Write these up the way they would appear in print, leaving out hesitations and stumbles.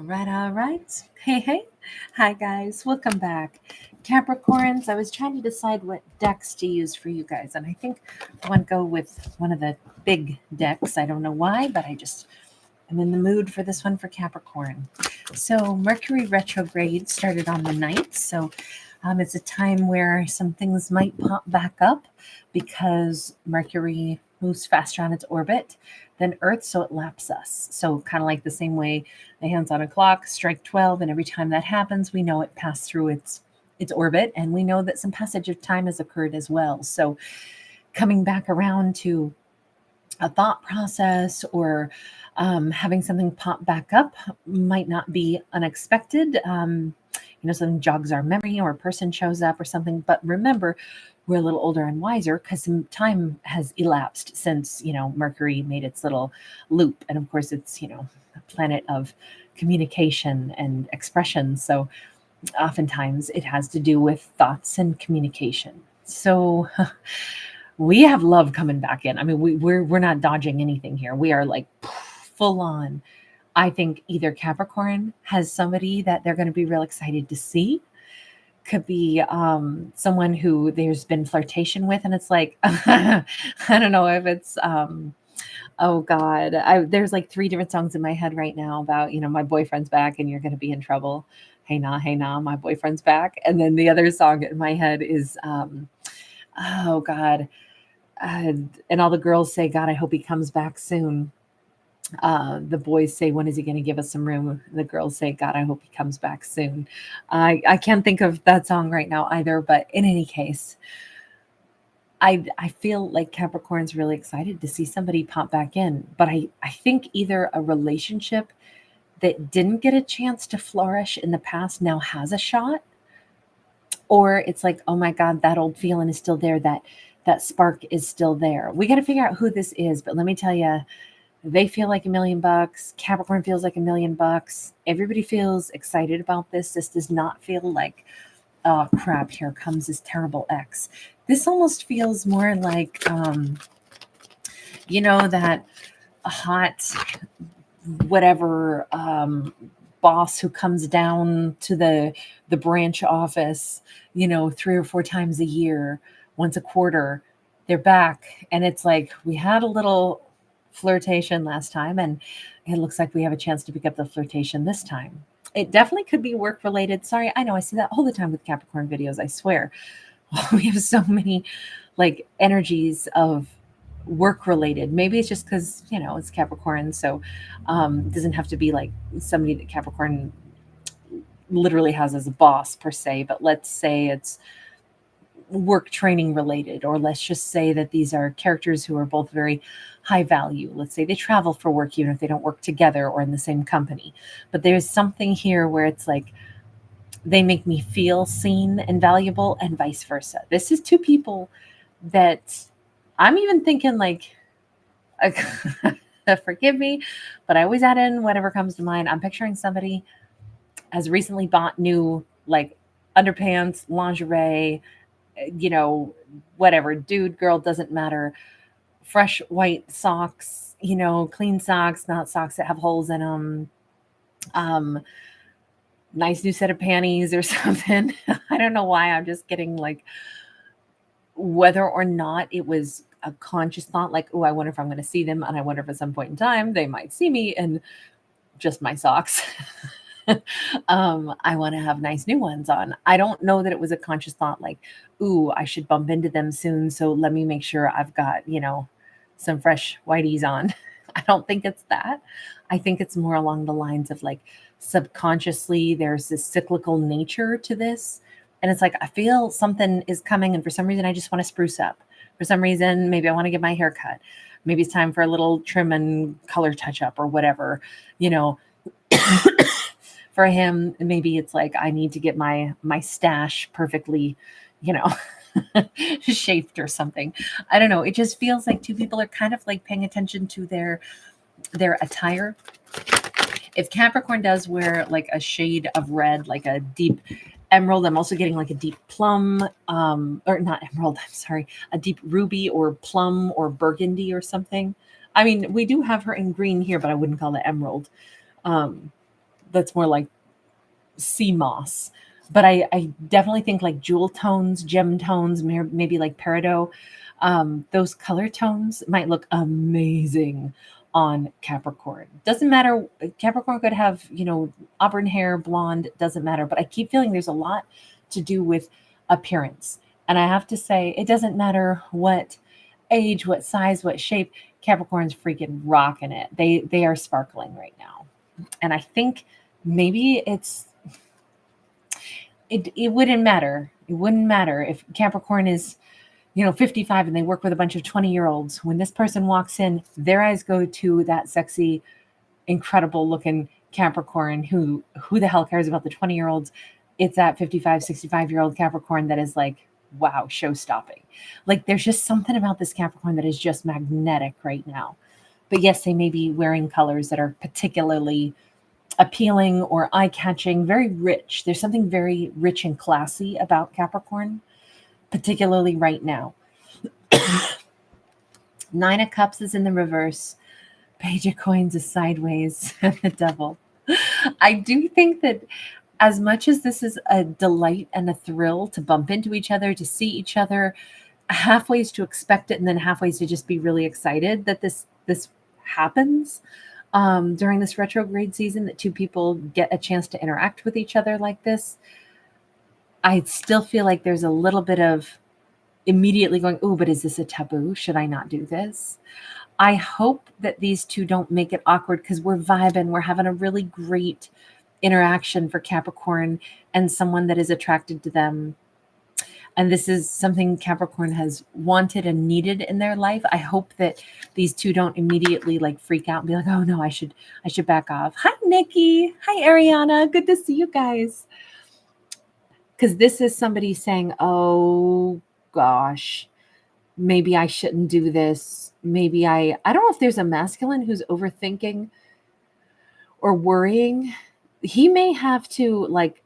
All right. Hey, hey. Hi, guys. Welcome back. Capricorns, I was trying to decide what decks to use for you guys, and I think I want to go with one of the big decks. I don't know why, but I'm in the mood for this one for Capricorn. So, Mercury retrograde started on the 9th. So, it's a time where some things might pop back up because Mercury moves faster on its orbit than Earth, so it laps us. So, kind of like the same way the hands on a clock strike 12, and every time that happens, we know it passed through its orbit, and we know that some passage of time has occurred as well. So, coming back around to a thought process or having something pop back up might not be unexpected. Something jogs our memory or a person shows up or something. But remember, we're a little older and wiser because some time has elapsed since, Mercury made its little loop. And of course, it's, a planet of communication and expression. So oftentimes it has to do with thoughts and communication. So we have love coming back in. I mean, we're not dodging anything here. We are like full on. I think either Capricorn has somebody that they're going to be real excited to see. Could be someone who there's been flirtation with, and it's like I don't know if it's oh God, there's like three different songs in my head right now about my boyfriend's back and you're going to be in trouble. Hey nah, my boyfriend's back. And then the other song in my head is oh God. And all the girls say, God, I hope he comes back soon. The boys say, when is he going to give us some room? The girls say, God, I hope he comes back soon. I can't think of that song right now either, but in any case, I feel like Capricorn's really excited to see somebody pop back in. But I think either a relationship that didn't get a chance to flourish in the past now has a shot, or it's like, oh my God, that old feeling is still there. That spark is still there. We got to figure out who this is. But let me tell you, they feel like $1,000,000. Capricorn feels like $1,000,000. Everybody feels excited about this. This does not feel like, oh crap, here comes this terrible ex. This almost feels more like, that hot, whatever, boss who comes down to the branch office, 3 or 4 times a year, once a quarter, they're back. And it's like, we had a little flirtation last time, and it looks like we have a chance to pick up the flirtation this time. It definitely could be work related. Sorry, I know I see that all the time with Capricorn videos, I swear. We have so many like energies of work related. Maybe it's just because, it's Capricorn. So it doesn't have to be like somebody that Capricorn literally has as a boss per se, but let's say it's work training related, or let's just say that these are characters who are both very high value. Let's say they travel for work, even if they don't work together or in the same company. But there's something here where it's like they make me feel seen and valuable, and vice versa. This is two people that I'm even thinking like, forgive me, but I always add in whatever comes to mind. I'm picturing somebody has recently bought new like underpants, lingerie, whatever, dude, girl, doesn't matter. Fresh white socks, clean socks, not socks that have holes in them. Nice new set of panties or something. I don't know why I'm just getting like, whether or not it was a conscious thought, like, oh, I wonder if I'm going to see them. And I wonder if at some point in time they might see me in just my socks. I want to have nice new ones on. I don't know that it was a conscious thought like, ooh, I should bump into them soon. So let me make sure I've got, some fresh whiteys on. I don't think it's that. I think it's more along the lines of like subconsciously there's this cyclical nature to this. And it's like, I feel something is coming. And for some reason, I just want to spruce up. For some reason, maybe I want to get my hair cut. Maybe it's time for a little trim and color touch up or whatever, For him, maybe it's like I need to get my stash perfectly, shaped or something. I don't know. It just feels like two people are kind of like paying attention to their attire. If Capricorn does wear like a shade of red, like a deep emerald, I'm also getting like a deep plum, or not emerald, I'm sorry, a deep ruby or plum or burgundy or something. I mean, we do have her in green here, but I wouldn't call it emerald. that's more like sea moss. But I definitely think like jewel tones, gem tones, maybe like peridot, those color tones might look amazing on Capricorn. Doesn't matter. Capricorn could have, auburn hair, blonde, doesn't matter. But I keep feeling there's a lot to do with appearance. And I have to say, it doesn't matter what age, what size, what shape, Capricorn's freaking rocking it. They are sparkling right now. And I think maybe it wouldn't matter. It wouldn't matter if Capricorn is, 55 and they work with a bunch of 20-year-olds. When this person walks in, their eyes go to that sexy, incredible looking Capricorn who the hell cares about the 20-year-olds? It's that 55, 65-year-old Capricorn that is like, wow, show stopping. Like there's just something about this Capricorn that is just magnetic right now. But yes, they may be wearing colors that are particularly appealing or eye-catching, very rich. There's something very rich and classy about Capricorn, particularly right now. Nine of Cups is in the reverse. Page of Coins is sideways, and the Devil. I do think that as much as this is a delight and a thrill to bump into each other, to see each other, halfways to expect it and then halfways to just be really excited that this happens during this retrograde season, that two people get a chance to interact with each other like this. I still feel like there's a little bit of immediately going, oh, but is this a taboo? Should I not do this? I hope that these two don't make it awkward because we're vibing. We're having a really great interaction for Capricorn and someone that is attracted to them. And this is something Capricorn has wanted and needed in their life. I hope that these two don't immediately like freak out and be like, oh no, I should back off. Hi, Nikki. Hi, Ariana. Good to see you guys. Because this is somebody saying, oh gosh, maybe I shouldn't do this. Maybe I don't know if there's a masculine who's overthinking or worrying. He may have to like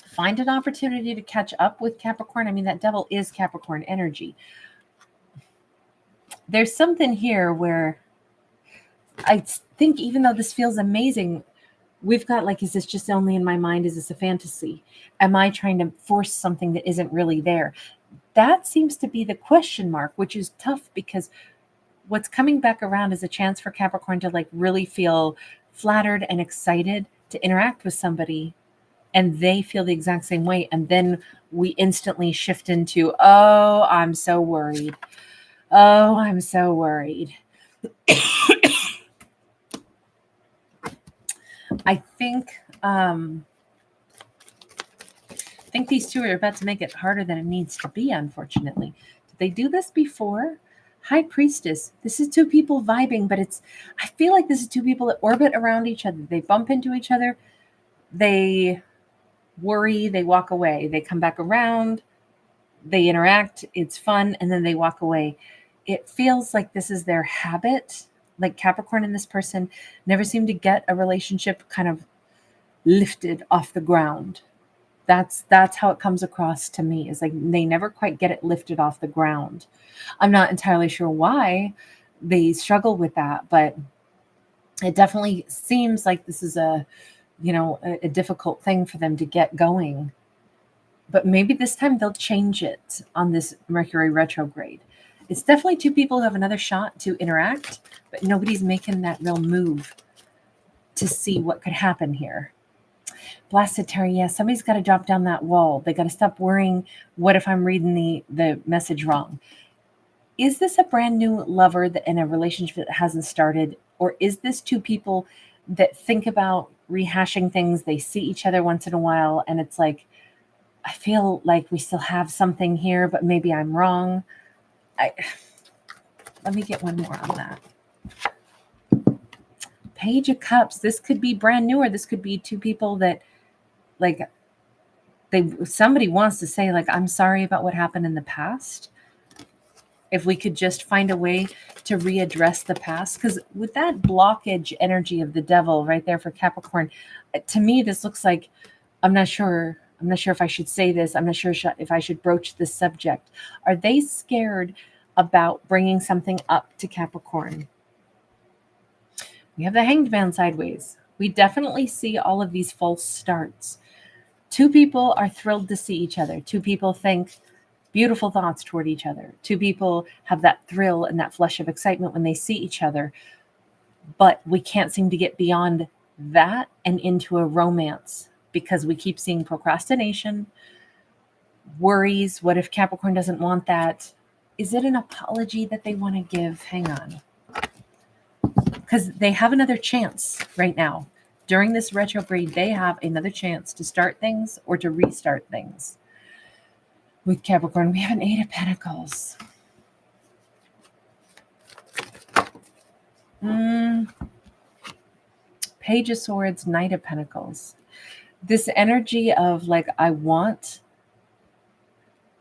find an opportunity to catch up with Capricorn. I mean, that Devil is Capricorn energy. There's something here where I think even though this feels amazing, we've got like, is this just only in my mind? Is this a fantasy? Am I trying to force something that isn't really there? That seems to be the question mark, which is tough because what's coming back around is a chance for Capricorn to like really feel flattered and excited to interact with somebody, and they feel the exact same way. And then we instantly shift into, oh, I'm so worried. Oh, I'm so worried. I think these two are about to make it harder than it needs to be, unfortunately. Did they do this before? High Priestess. This is two people vibing, but I feel like this is two people that orbit around each other. They bump into each other. They worry. They walk away. They come back around. They interact. It's fun. And then they walk away. It feels like this is their habit. Like Capricorn and this person never seem to get a relationship kind of lifted off the ground. That's how it comes across to me. Is like they never quite get it lifted off the ground. I'm not entirely sure why they struggle with that, but it definitely seems like this is a difficult thing for them to get going. But maybe this time they'll change it on this Mercury retrograde. It's definitely two people who have another shot to interact, but nobody's making that real move to see what could happen here. Blasted Terry, yeah, somebody's got to drop down that wall. They got to stop worrying, what if I'm reading the message wrong? Is this a brand new lover that in a relationship that hasn't started? Or is this two people that think about rehashing things? They see each other once in a while, and it's like, I feel like we still have something here, but maybe I'm wrong. Let me get one more on that. Page of Cups. This could be brand new, or this could be two people that like somebody wants to say like, I'm sorry about what happened in the past. If we could just find a way to readdress the past, because with that blockage energy of the Devil right there for Capricorn, to me this looks like, I'm not sure if I should say this. I'm not sure if I should broach this subject. Are they scared about bringing something up to Capricorn? We have the Hanged Man sideways. We definitely see all of these false starts. Two people are thrilled to see each other. Two people think beautiful thoughts toward each other. Two people have that thrill and that flush of excitement when they see each other. But we can't seem to get beyond that and into a romance because we keep seeing procrastination, worries. What if Capricorn doesn't want that? Is it an apology that they want to give? Hang on. Because they have another chance right now. During this retrograde, they have another chance to start things or to restart things. With Capricorn, we have an Eight of Pentacles. Page of Swords, Knight of Pentacles. This energy of like, I want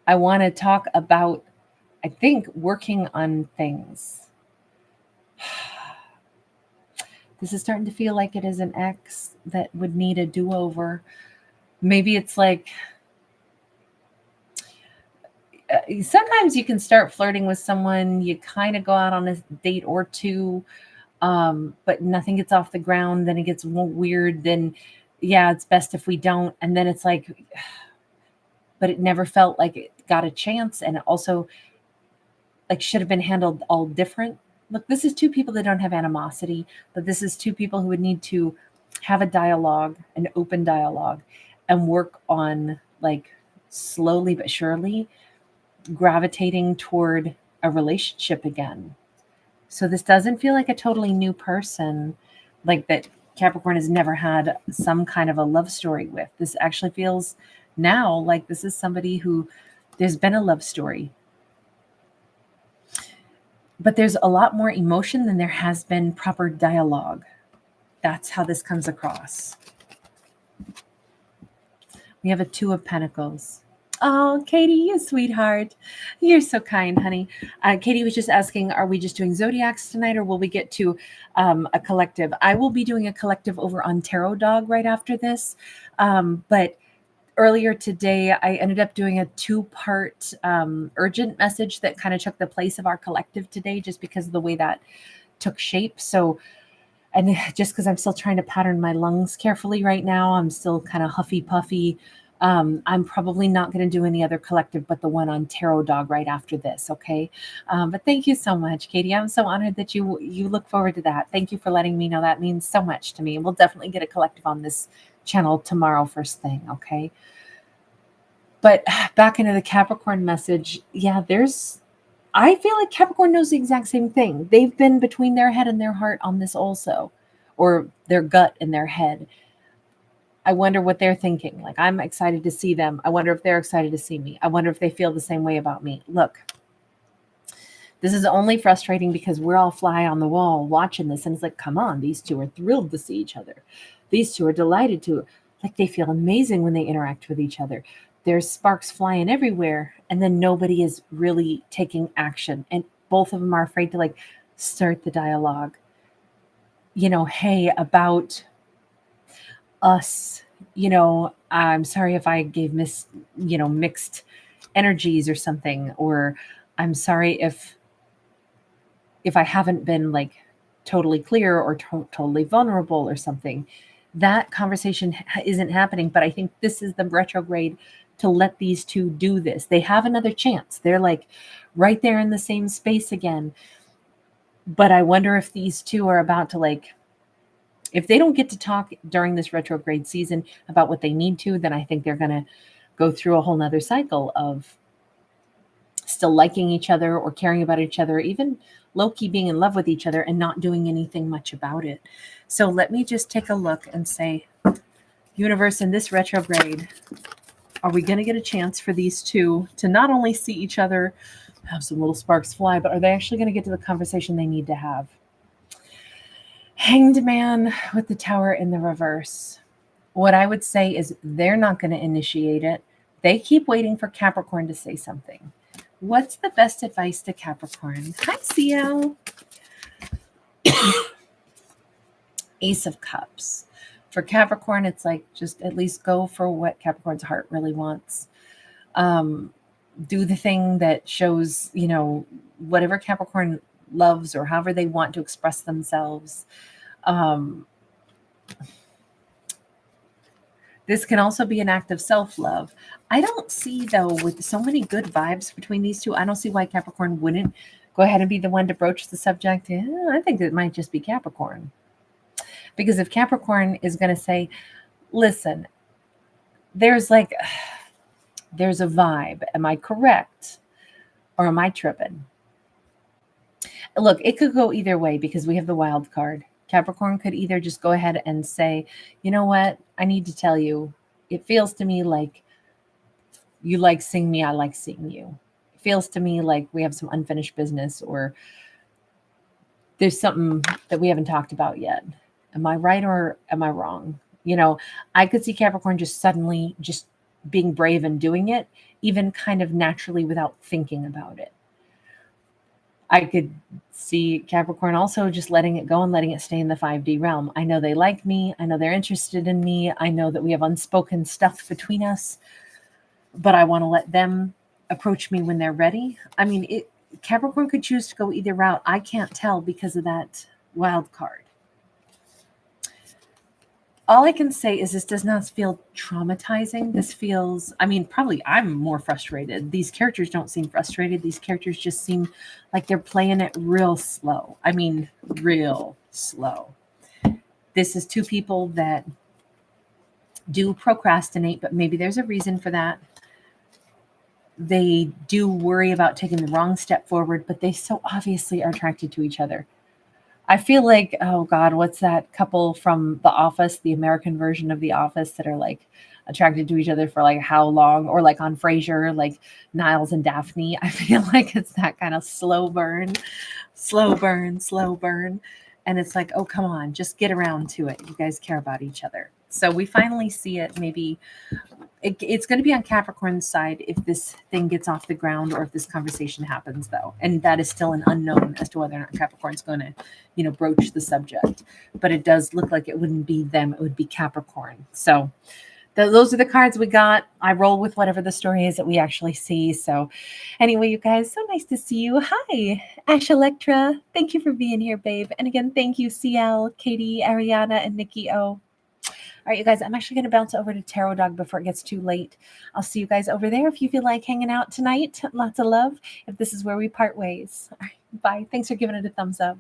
to talk about, I think, working on things. This is starting to feel like it is an ex that would need a do-over. Maybe it's like, sometimes you can start flirting with someone, you kind of go out on a date or two, but nothing gets off the ground, then it gets weird, then yeah, it's best if we don't. And then it's like, but it never felt like it got a chance, and it also like should have been handled all different. Look, this is two people that don't have animosity, but this is two people who would need to have a dialogue, an open dialogue, and work on like slowly but surely gravitating toward a relationship again. So this doesn't feel like a totally new person, like that Capricorn has never had some kind of a love story with. This actually feels now like this is somebody who there's been a love story. But there's a lot more emotion than there has been proper dialogue. That's how this comes across. We have a Two of Pentacles. Oh, Katie, you sweetheart. You're so kind, honey. Katie was just asking, are we just doing zodiacs tonight or will we get to a collective? I will be doing a collective over on Tarot Dog right after this. But earlier today, I ended up doing a two-part urgent message that kind of took the place of our collective today just because of the way that took shape. So, and just because I'm still trying to pattern my lungs carefully right now, I'm still kind of huffy puffy. I'm probably not going to do any other collective but the one on Tarot Dog right after this, okay? But thank you so much, Katie. I'm so honored that you look forward to that. Thank you for letting me know. That means so much to me. We'll definitely get a collective on this channel tomorrow first thing, okay? But back into the Capricorn message, yeah, I feel like Capricorn knows the exact same thing. They've been between their head and their heart on this also, or their gut and their head. I wonder what they're thinking. Like, I'm excited to see them. I wonder if they're excited to see me. I wonder if they feel the same way about me. Look, this is only frustrating because we're all fly on the wall watching this. And it's like, come on, these two are thrilled to see each other. These two are delighted to, like, they feel amazing when they interact with each other. There's sparks flying everywhere. And then nobody is really taking action. And both of them are afraid to like start the dialogue. You know, hey, about us, you know, I'm sorry if I gave mixed energies or something, or I'm sorry if I haven't been like totally clear or totally vulnerable or something. That conversation isn't happening, but I think this is the retrograde to let these two do this. They have another chance. They're like right there in the same space again. But I wonder if these two are about to like, if they don't get to talk during this retrograde season about what they need to, then I think they're going to go through a whole nother cycle of still liking each other or caring about each other, even low-key being in love with each other and not doing anything much about it. So let me just take a look and say, universe, in this retrograde, are we going to get a chance for these two to not only see each other, have some little sparks fly, but are they actually going to get to the conversation they need to have? Hanged Man with the Tower in the reverse. What I would say is they're not going to initiate it. They keep waiting for Capricorn to say something. What's the best advice to Capricorn? Hi, CL. Ace of Cups. For Capricorn, it's like just at least go for what Capricorn's heart really wants. Do the thing that shows, you know, whatever Capricorn loves or however they want to express themselves. This can also be an act of self-love. I don't see, though, with so many good vibes between these two, I don't see why Capricorn wouldn't go ahead and be the one to broach the subject. Yeah, I think it might just be Capricorn. Because if Capricorn is going to say, listen, there's like, there's a vibe. Am I correct? Or am I tripping? Look, it could go either way because we have the wild card. Capricorn could either just go ahead and say, you know what? I need to tell you, it feels to me like you like seeing me, I like seeing you. It feels to me like we have some unfinished business or there's something that we haven't talked about yet. Am I right or am I wrong? You know, I could see Capricorn just suddenly just being brave and doing it, even kind of naturally without thinking about it. I could see Capricorn also just letting it go and letting it stay in the 5D realm. I know they like me. I know they're interested in me. I know that we have unspoken stuff between us, but I want to let them approach me when they're ready. I mean, Capricorn could choose to go either route. I can't tell because of that wild card. All I can say is this does not feel traumatizing. This feels, I mean, probably I'm more frustrated. These characters don't seem frustrated. These characters just seem like they're playing it real slow. I mean, real slow. This is two people that do procrastinate, but maybe there's a reason for that. They do worry about taking the wrong step forward, but they so obviously are attracted to each other. I feel like, oh God, what's that couple from The Office, the American version of The Office that are like attracted to each other for like how long? Or like on Frasier, like Niles and Daphne. I feel like it's that kind of slow burn, slow burn, slow burn. And it's like, oh, come on, just get around to it. You guys care about each other. So we finally see it maybe it's going to be on Capricorn's side if this thing gets off the ground or if this conversation happens, though. And that is still an unknown as to whether or not Capricorn's going to, broach the subject. But it does look like it wouldn't be them. It would be Capricorn. So those are the cards we got. I roll with whatever the story is that we actually see. So anyway, you guys, so nice to see you. Hi, Ash Electra. Thank you for being here, babe. And again, thank you, CL, Katie, Ariana, and Nikki O. All right, you guys, I'm actually going to bounce over to Tarot Dog before it gets too late. I'll see you guys over there if you feel like hanging out tonight. Lots of love if this is where we part ways. All right, bye. Thanks for giving it a thumbs up.